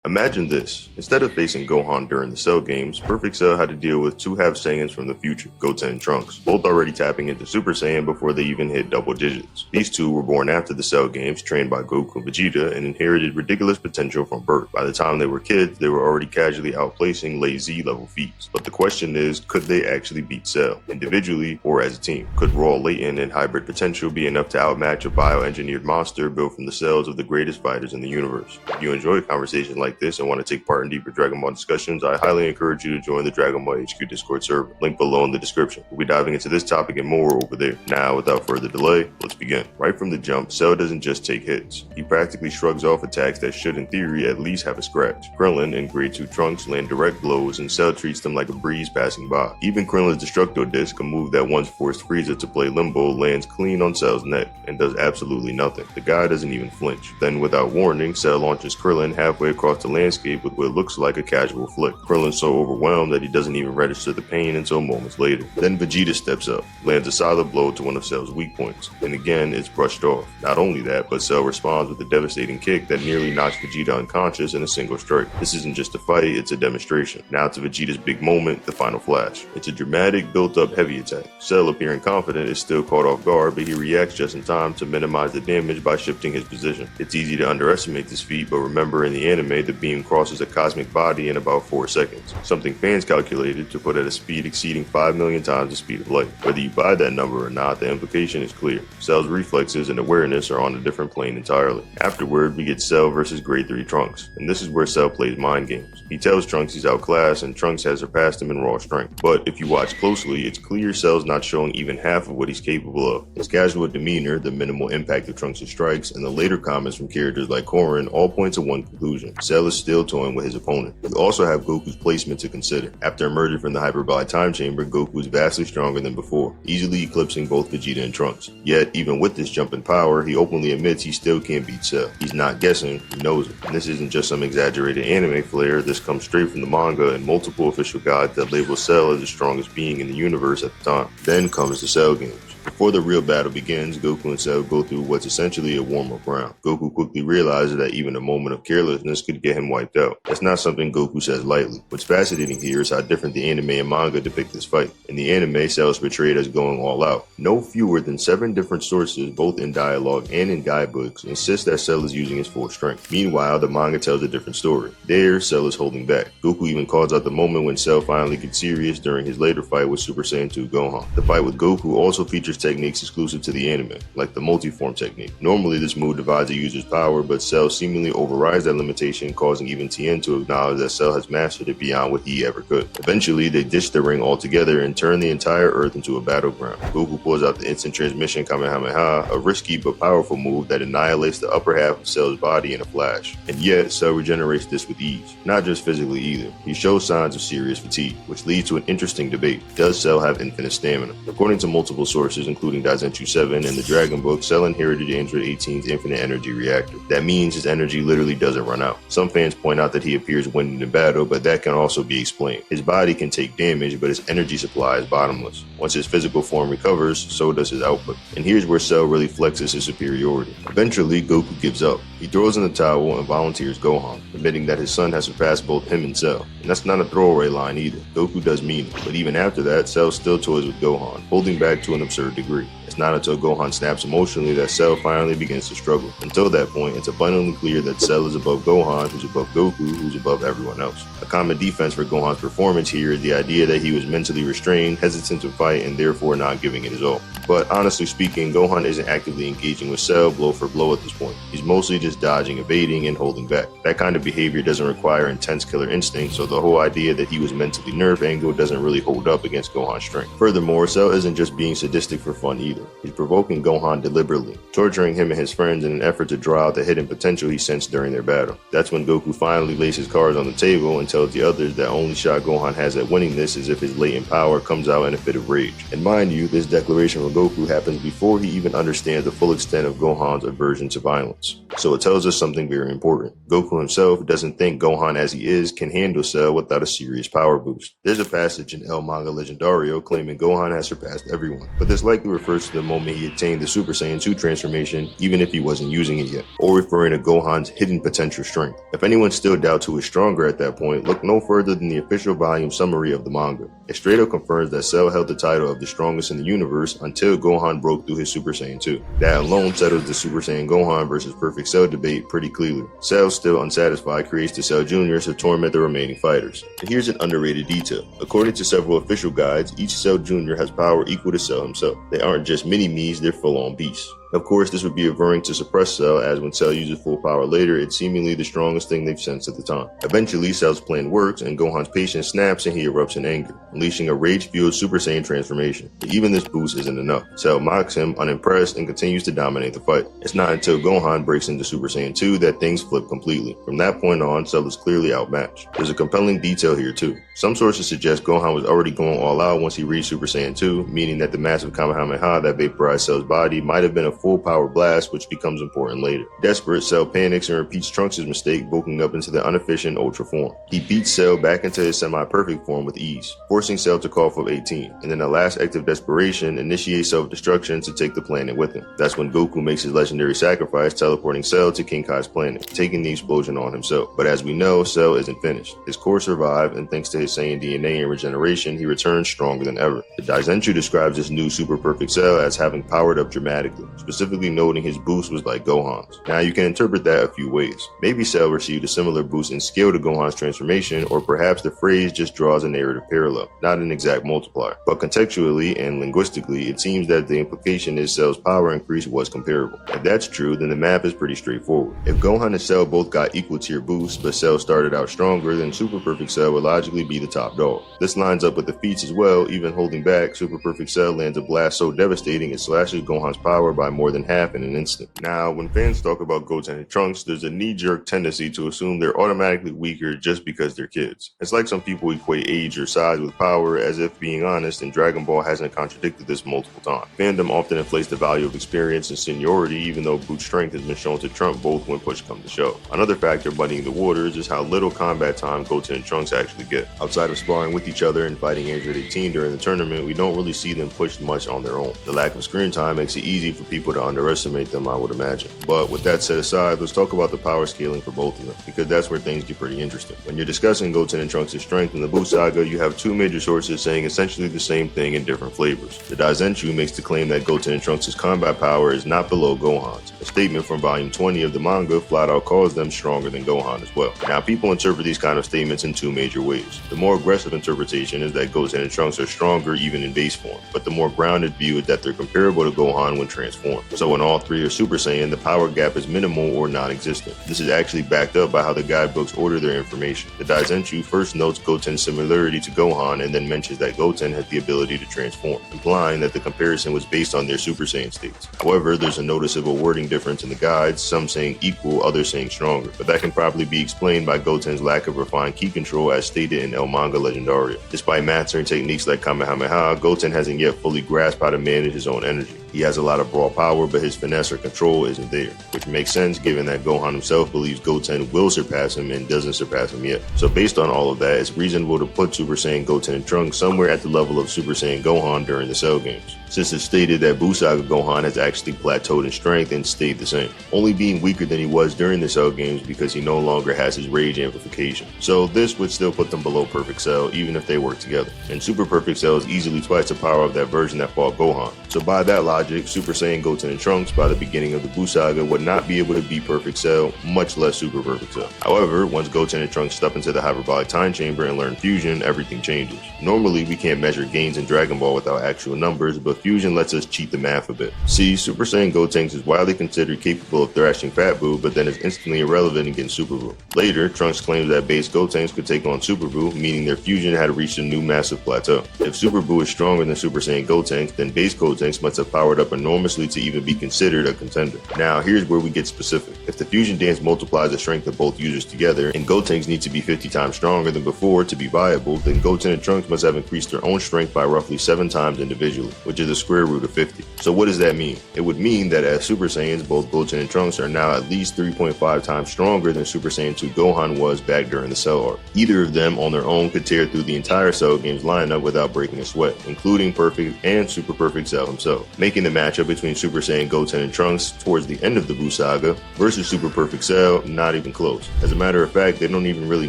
Imagine this. Instead of facing Gohan during the Cell games, Perfect Cell had to deal with two half-Saiyans from the future, Goten and Trunks, both already tapping into Super Saiyan before they even hit double digits. These two were born after the Cell games, trained by Goku and Vegeta, and inherited ridiculous potential from birth. By the time they were kids, they were already casually outplacing late Z-level feats. But the question is, could they actually beat Cell, individually or as a team? Could raw latent and hybrid potential be enough to outmatch a bioengineered monster built from the cells of the greatest fighters in the universe? If you enjoy conversations like this and want to take part in deeper Dragon Ball discussions, I highly encourage you to join the Dragon Ball HQ Discord server, link below in the description. We'll be diving into this topic and more over there. Now, without further delay, let's begin. Right from the jump, Cell doesn't just take hits. He practically shrugs off attacks that should, in theory, at least have a scratch. Krillin and Grade 2 Trunks land direct blows, and Cell treats them like a breeze passing by. Even Krillin's Destructo Disc, a move that once forced Frieza to play Limbo, lands clean on Cell's neck and does absolutely nothing. The guy doesn't even flinch. Then, without warning, Cell launches Krillin halfway across the landscape with what looks like a casual flick. Krillin's so overwhelmed that he doesn't even register the pain until moments later. Then Vegeta steps up, lands a solid blow to one of Cell's weak points, and again it's brushed off. Not only that, but Cell responds with a devastating kick that nearly knocks Vegeta unconscious in a single strike. This isn't just a fight, it's a demonstration. Now to Vegeta's big moment, the final flash. It's a dramatic, built-up heavy attack. Cell, appearing confident, is still caught off guard, but he reacts just in time to minimize the damage by shifting his position. It's easy to underestimate this feat, but remember, in the anime, the beam crosses a cosmic body in about 4 seconds, something fans calculated to put at a speed exceeding 5 million times the speed of light. Whether you buy that number or not, the implication is clear. Cell's reflexes and awareness are on a different plane entirely. Afterward, we get Cell versus Grade 3 Trunks, and this is where Cell plays mind games. He tells Trunks he's outclassed, and Trunks has surpassed him in raw strength. But if you watch closely, it's clear Cell's not showing even half of what he's capable of. His casual demeanor, the minimal impact of Trunks' strikes, and the later comments from characters like Korin all point to one conclusion: Cell is still toying with his opponent. We also have Goku's placement to consider. After emerging from the hyperbolic time chamber, Goku is vastly stronger than before, easily eclipsing both Vegeta and Trunks. Yet, even with this jump in power, he openly admits he still can't beat Cell. He's not guessing, he knows it. And this isn't just some exaggerated anime flair, this comes straight from the manga and multiple official guides that label Cell as the strongest being in the universe at the time. Then comes the Cell games. Before the real battle begins, Goku and Cell go through what's essentially a warm-up round. Goku quickly realizes that even a moment of carelessness could get him wiped out. That's not something Goku says lightly. What's fascinating here is how different the anime and manga depict this fight. In the anime, Cell is portrayed as going all out. No fewer than 7 different sources, both in dialogue and in guidebooks, insist that Cell is using his full strength. Meanwhile, the manga tells a different story. There, Cell is holding back. Goku even calls out the moment when Cell finally gets serious during his later fight with Super Saiyan 2 Gohan. The fight with Goku also features techniques exclusive to the anime, like the multi-form technique. Normally, this move divides a user's power, but Cell seemingly overrides that limitation, causing even Tien to acknowledge that Cell has mastered it beyond what he ever could. Eventually, they ditch the ring altogether and turn the entire Earth into a battleground. Goku pulls out the instant transmission Kamehameha, a risky but powerful move that annihilates the upper half of Cell's body in a flash. And yet, Cell regenerates this with ease. Not just physically either. He shows signs of serious fatigue, which leads to an interesting debate. Does Cell have infinite stamina? According to multiple sources, including Daizenshuu 7 and the Dragon Book, Cell inherited Android 18's infinite energy reactor. That means his energy literally doesn't run out. Some fans point out that he appears winded in battle, but that can also be explained. His body can take damage, but his energy supply is bottomless. Once his physical form recovers, so does his output. And here's where Cell really flexes his superiority. Eventually, Goku gives up. He throws in the towel and volunteers Gohan, admitting that his son has surpassed both him and Cell. And that's not a throwaway line either. Goku does mean it. But even after that, Cell still toys with Gohan, holding back to an absurd degree. It's not until Gohan snaps emotionally that Cell finally begins to struggle. Until that point, it's abundantly clear that Cell is above Gohan, who's above Goku, who's above everyone else. A common defense for Gohan's performance here is the idea that he was mentally restrained, hesitant to fight, and therefore not giving it his all. But honestly speaking, Gohan isn't actively engaging with Cell blow for blow at this point. He's mostly just dodging, evading, and holding back. That kind of behavior doesn't require intense killer instinct, so the whole idea that he was mentally nerve angle doesn't really hold up against Gohan's strength. Furthermore, Cell isn't just being sadistic for fun either. He's provoking Gohan deliberately, torturing him and his friends in an effort to draw out the hidden potential he sensed during their battle. That's when Goku finally lays his cards on the table and tells the others that only shot Gohan has at winning this is if his latent power comes out in a fit of rage. And mind you, this declaration from Goku happens before he even understands the full extent of Gohan's aversion to violence. So it tells us something very important. Goku himself doesn't think Gohan as he is can handle Cell without a serious power boost. There's a passage in El Manga Legendario claiming Gohan has surpassed everyone, but this likely refers to the moment he attained the Super Saiyan 2 transformation, even if he wasn't using it yet, or referring to Gohan's hidden potential strength. If anyone still doubts who is stronger at that point, look no further than the official volume summary of the manga. It straight up confirms that Cell held the title of the strongest in the universe until Gohan broke through his Super Saiyan 2. That alone settles the Super Saiyan Gohan versus Perfect Cell debate pretty clearly. Cell, still unsatisfied, creates the Cell Jr. to torment the remaining fighters. And here's an underrated detail. According to several official guides, each Cell Jr. has power equal to Cell himself. They aren't just mini-me's, they're full-on beasts. Of course, this would be averring to suppress Cell, as when Cell uses full power later, it's seemingly the strongest thing they've sensed at the time. Eventually, Cell's plan works, and Gohan's patience snaps and he erupts in anger, unleashing a rage-fueled Super Saiyan transformation. But even this boost isn't enough. Cell mocks him, unimpressed, and continues to dominate the fight. It's not until Gohan breaks into Super Saiyan 2 that things flip completely. From that point on, Cell is clearly outmatched. There's a compelling detail here too. Some sources suggest Gohan was already going all out once he reached Super Saiyan 2, meaning that the massive Kamehameha that vaporized Cell's body might have been a full power blast, which becomes important later. Desperate, Cell panics and repeats Trunks' mistake, bulking up into the inefficient Ultra form. He beats Cell back into his semi-perfect form with ease, forcing Cell to cough up 18, and in the last act of desperation, initiates self-destruction to take the planet with him. That's when Goku makes his legendary sacrifice, teleporting Cell to King Kai's planet, taking the explosion on himself. But as we know, Cell isn't finished. His core survived, and thanks to his Saiyan DNA and regeneration, he returns stronger than ever. The Daizenshuu describes this new super perfect Cell as having powered up dramatically, specifically noting his boost was like Gohan's. Now you can interpret that a few ways. Maybe Cell received a similar boost in scale to Gohan's transformation, or perhaps the phrase just draws a narrative parallel, not an exact multiplier. But contextually and linguistically, it seems that the implication is Cell's power increase was comparable. If that's true, then the math is pretty straightforward. If Gohan and Cell both got equal tier boosts, but Cell started out stronger, then Super Perfect Cell would logically be the top dog. This lines up with the feats as well. Even holding back, Super Perfect Cell lands a blast so devastating it slashes Gohan's power by more than half in an instant. Now, when fans talk about Goten and Trunks, there's a knee-jerk tendency to assume they're automatically weaker just because they're kids. It's like some people equate age or size with power, as if, being honest, and Dragon Ball hasn't contradicted this multiple times. Fandom often inflates the value of experience and seniority, even though brute strength has been shown to trump both when push comes to shove. Another factor muddying the waters is how little combat time Goten and Trunks actually get. Outside of sparring with each other and fighting Android 18 during the tournament, we don't really see them pushed much on their own. The lack of screen time makes it easy for people to underestimate them, I would imagine. But with that set aside, let's talk about the power scaling for both of them, because that's where things get pretty interesting. When you're discussing Goten and Trunks' strength in the Buu saga, you have two major sources saying essentially the same thing in different flavors. The Daizenshuu makes the claim that Goten and Trunks' combat power is not below Gohan's. A statement from volume 20 of the manga flat out calls them stronger than Gohan as well. Now, people interpret these kind of statements in two major ways. The more aggressive interpretation is that Goten and Trunks are stronger even in base form, but the more grounded view is that they're comparable to Gohan when transformed. So when all three are Super Saiyan, the power gap is minimal or non-existent. This is actually backed up by how the guidebooks order their information. The Daizenshuu first notes Goten's similarity to Gohan and then mentions that Goten has the ability to transform, implying that the comparison was based on their Super Saiyan states. However, there's a noticeable wording difference in the guides, some saying equal, others saying stronger, but that can probably be explained by Goten's lack of refined ki control as stated in El Manga Legendaria. Despite mastering techniques like Kamehameha, Goten hasn't yet fully grasped how to manage his own energy. He has a lot of raw power, but his finesse or control isn't there, which makes sense given that Gohan himself believes Goten will surpass him and doesn't surpass him yet. So based on all of that, it's reasonable to put Super Saiyan Goten and Trunks somewhere at the level of Super Saiyan Gohan during the Cell games, since it's stated that Buu Saga Gohan has actually plateaued in strength and stayed the same, only being weaker than he was during the Cell games because he no longer has his rage amplification. So this would still put them below Perfect Cell even if they work together, and Super Perfect Cell is easily twice the power of that version that fought Gohan. So by that logic, Super Saiyan Goten and Trunks by the beginning of the Buu Saga would not be able to beat Perfect Cell, much less Super Perfect Cell. However, once Goten and Trunks step into the hyperbolic time chamber and learn fusion, everything changes. Normally, we can't measure gains in Dragon Ball without actual numbers, but fusion lets us cheat the math a bit. See, Super Saiyan Goten is widely considered capable of thrashing Fat Buu, but then is instantly irrelevant against Super Buu. Later, Trunks claims that base Gotenks could take on Super Buu, meaning their fusion had reached a new massive plateau. If Super Buu is stronger than Super Saiyan Gotenks, then base Gotenks must have powered up enormously to even be considered a contender. Now, here's where we get specific. If the fusion dance multiplies the strength of both users together, and Gotenks need to be 50 times stronger than before to be viable, then Goten and Trunks must have increased their own strength by roughly 7 times individually, which is the square root of 50. So what does that mean? It would mean that as Super Saiyans, both Goten and Trunks are now at least 3.5 times stronger than Super Saiyan 2 Gohan was back during the Cell arc. Either of them on their own could tear through the entire Cell games lineup without breaking a sweat, including Perfect and Super Perfect Cell himself, making making the matchup between Super Saiyan Goten and Trunks towards the end of the Buu saga versus Super Perfect Cell not even close. As a matter of fact, they don't even really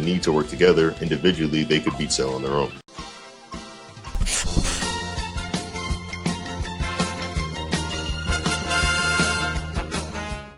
need to work together. Individually, they could beat Cell on their own.